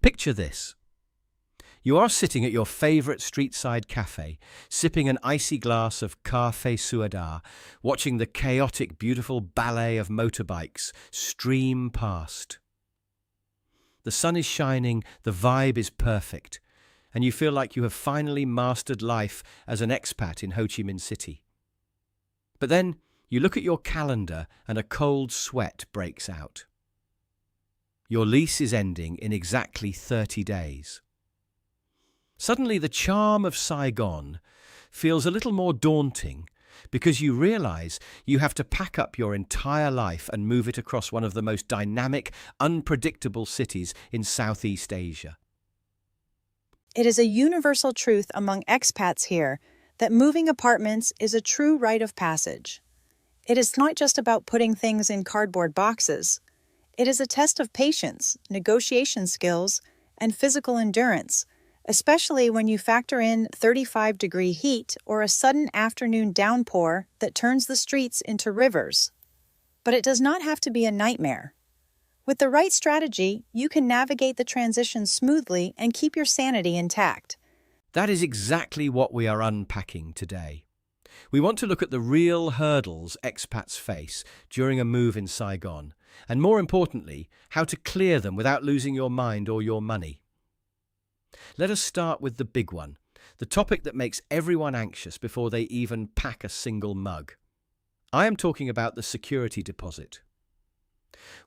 Picture this. You are sitting at your favorite street-side cafe, sipping an icy glass of café suadar, watching the chaotic, beautiful ballet of motorbikes stream past. The sun is shining, the vibe is perfect, and you feel like you have finally mastered life as an expat in Ho Chi Minh City. But then you look at your calendar and a cold sweat breaks out. Your lease is ending in exactly 30 days. Suddenly, the charm of Saigon feels a little more daunting because you realize you have to pack up your entire life and move it across one of the most dynamic, unpredictable cities in Southeast Asia. It is a universal truth among expats here that moving apartments is a true rite of passage. It is not just about putting things in cardboard boxes. It is a test of patience, negotiation skills, and physical endurance, especially when you factor in 35-degree heat or a sudden afternoon downpour that turns the streets into rivers. But it does not have to be a nightmare. With the right strategy, you can navigate the transition smoothly and keep your sanity intact. That is exactly what we are unpacking today. We want to look at the real hurdles expats face during a move in Saigon, and more importantly, how to clear them without losing your mind or your money. Let us start with the big one, the topic that makes everyone anxious before they even pack a single mug. I am talking about the security deposit.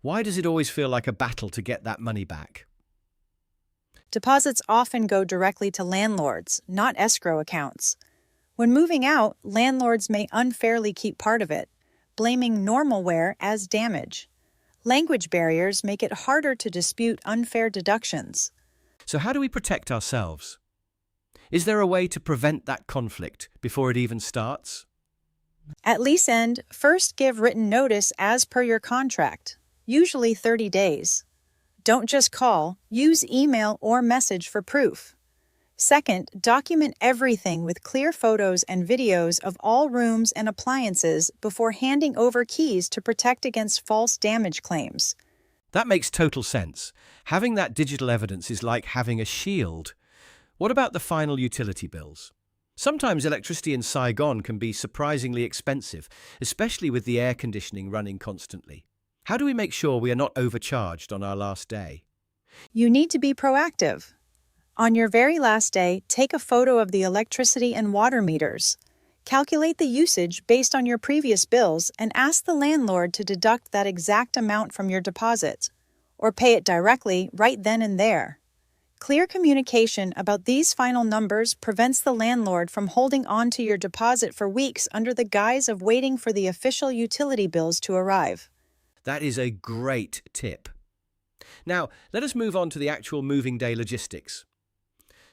Why does it always feel like a battle to get that money back? Deposits often go directly to landlords, not escrow accounts. When moving out, landlords may unfairly keep part of it, blaming normal wear as damage. Language barriers make it harder to dispute unfair deductions. So how do we protect ourselves? Is there a way to prevent that conflict before it even starts? At lease end, first give written notice as per your contract, usually 30 days. Don't just call, use email or message for proof. Second, document everything with clear photos and videos of all rooms and appliances before handing over keys to protect against false damage claims. That makes total sense. Having that digital evidence is like having a shield. What about the final utility bills? Sometimes electricity in Saigon can be surprisingly expensive, especially with the air conditioning running constantly. How do we make sure we are not overcharged on our last day? You need to be proactive. On your very last day, take a photo of the electricity and water meters. Calculate the usage based on your previous bills and ask the landlord to deduct that exact amount from your deposit, or pay it directly right then and there. Clear communication about these final numbers prevents the landlord from holding on to your deposit for weeks under the guise of waiting for the official utility bills to arrive. That is a great tip. Now, let us move on to the actual moving day logistics.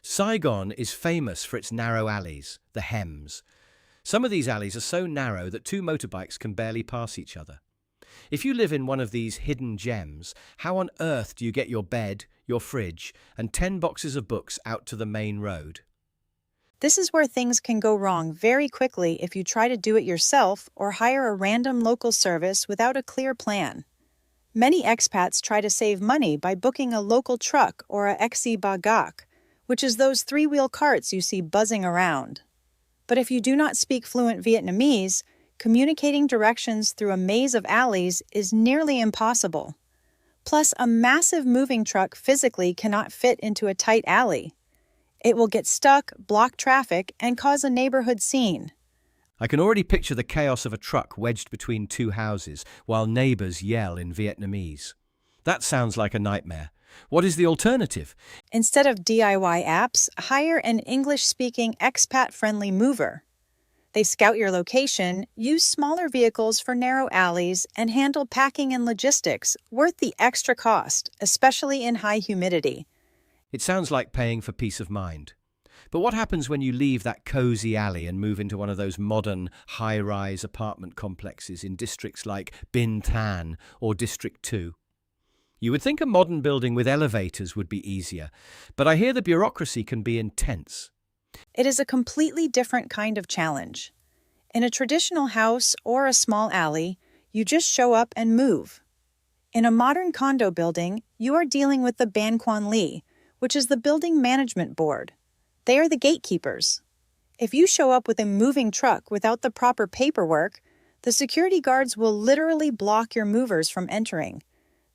Saigon is famous for its narrow alleys, the hems. Some of these alleys are so narrow that two motorbikes can barely pass each other. If you live in one of these hidden gems, how on earth do you get your bed, your fridge, and 10 boxes of books out to the main road? This is where things can go wrong very quickly if you try to do it yourself or hire a random local service without a clear plan. Many expats try to save money by booking a local truck or a exi bagak, which is those three-wheel carts you see buzzing around. But if you do not speak fluent Vietnamese, communicating directions through a maze of alleys is nearly impossible. Plus, a massive moving truck physically cannot fit into a tight alley. It will get stuck, block traffic, and cause a neighborhood scene. I can already picture the chaos of a truck wedged between two houses while neighbors yell in Vietnamese. That sounds like a nightmare. What is the alternative? Instead of DIY apps, hire an English-speaking expat-friendly mover. They scout your location, use smaller vehicles for narrow alleys, and handle packing and logistics, worth the extra cost, especially in high humidity. It sounds like paying for peace of mind. But what happens when you leave that cozy alley and move into one of those modern, high-rise apartment complexes in districts like Binh Thanh or District 2? You would think a modern building with elevators would be easier, but I hear the bureaucracy can be intense. It is a completely different kind of challenge. In a traditional house or a small alley, you just show up and move. In a modern condo building, you are dealing with the Ban Quan Li, which is the Building Management Board. They are the gatekeepers. If you show up with a moving truck without the proper paperwork, the security guards will literally block your movers from entering.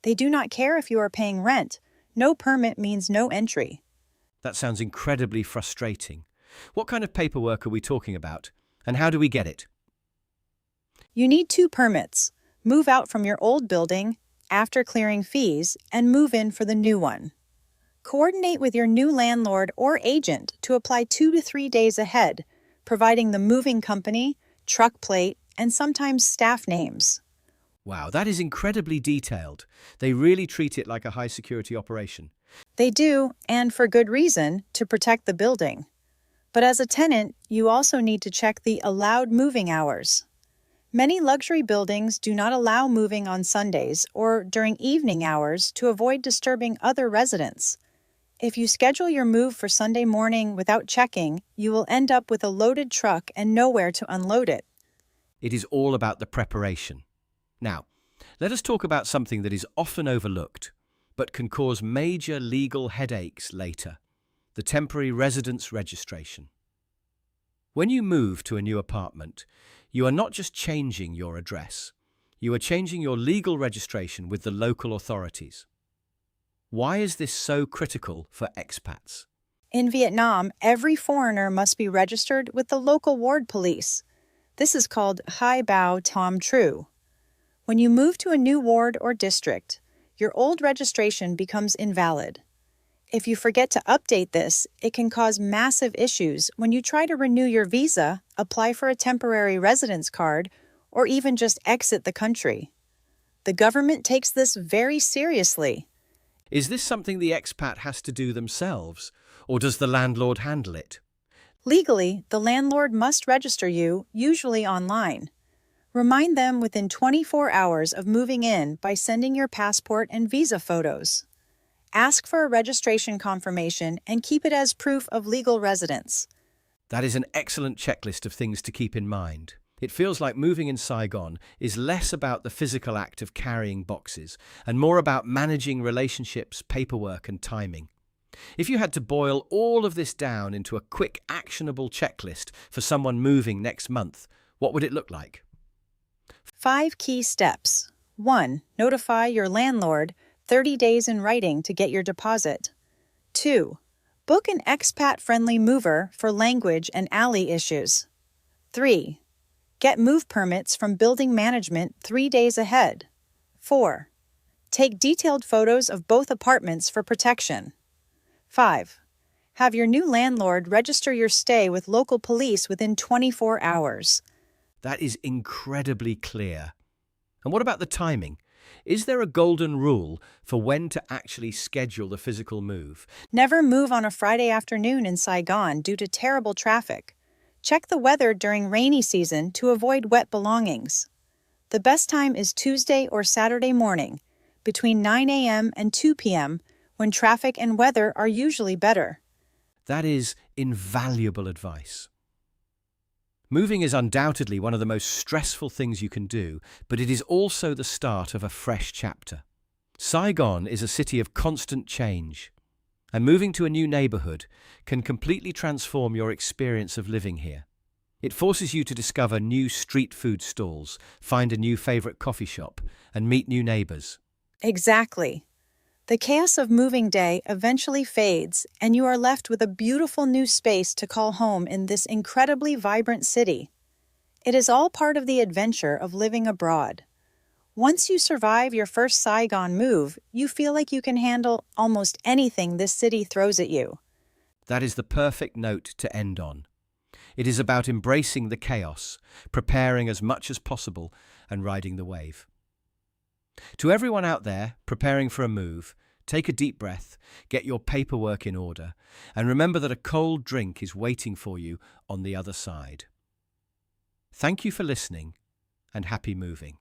They do not care if you are paying rent. No permit means no entry. That sounds incredibly frustrating. What kind of paperwork are we talking about, and how do we get it? You need 2 permits. Move out from your old building after clearing fees and move in for the new one. Coordinate with your new landlord or agent to apply 2 to 3 days ahead, providing the moving company, truck plate, and sometimes staff names. Wow, that is incredibly detailed. They really treat it like a high-security operation. They do, and for good reason, to protect the building. But as a tenant, you also need to check the allowed moving hours. Many luxury buildings do not allow moving on Sundays or during evening hours to avoid disturbing other residents. If you schedule your move for Sunday morning without checking, you will end up with a loaded truck and nowhere to unload it. It is all about the preparation. Now, let us talk about something that is often overlooked, but can cause major legal headaches later: the temporary residence registration. When you move to a new apartment, you are not just changing your address, you are changing your legal registration with the local authorities. Why is this so critical for expats? In Vietnam, every foreigner must be registered with the local ward police. This is called Hai Bao Tom Tru. When you move to a new ward or district, your old registration becomes invalid. If you forget to update this, it can cause massive issues when you try to renew your visa, apply for a temporary residence card, or even just exit the country. The government takes this very seriously. Is this something the expat has to do themselves, or does the landlord handle it? Legally, the landlord must register you, usually online. Remind them within 24 hours of moving in by sending your passport and visa photos. Ask for a registration confirmation and keep it as proof of legal residence. That is an excellent checklist of things to keep in mind. It feels like moving in Saigon is less about the physical act of carrying boxes and more about managing relationships, paperwork, and timing. If you had to boil all of this down into a quick, actionable checklist for someone moving next month, what would it look like? 5 key steps. 1. Notify your landlord 30 days in writing to get your deposit. 2. Book an expat-friendly mover for language and alley issues. 3. Get move permits from building management 3 days ahead. 4. Take detailed photos of both apartments for protection. 5. Have your new landlord register your stay with local police within 24 hours. That is incredibly clear. And what about the timing? Is there a golden rule for when to actually schedule the physical move? Never move on a Friday afternoon in Saigon due to terrible traffic. Check the weather during rainy season to avoid wet belongings. The best time is Tuesday or Saturday morning, between 9 a.m. and 2 p.m., when traffic and weather are usually better. That is invaluable advice. Moving is undoubtedly one of the most stressful things you can do, but it is also the start of a fresh chapter. Saigon is a city of constant change, and moving to a new neighborhood can completely transform your experience of living here. It forces you to discover new street food stalls, find a new favorite coffee shop, and meet new neighbors. Exactly. The chaos of moving day eventually fades, and you are left with a beautiful new space to call home in this incredibly vibrant city. It is all part of the adventure of living abroad. Once you survive your first Saigon move, you feel like you can handle almost anything this city throws at you. That is the perfect note to end on. It is about embracing the chaos, preparing as much as possible, and riding the wave. To everyone out there preparing for a move, take a deep breath, get your paperwork in order, and remember that a cold drink is waiting for you on the other side. Thank you for listening, and happy moving.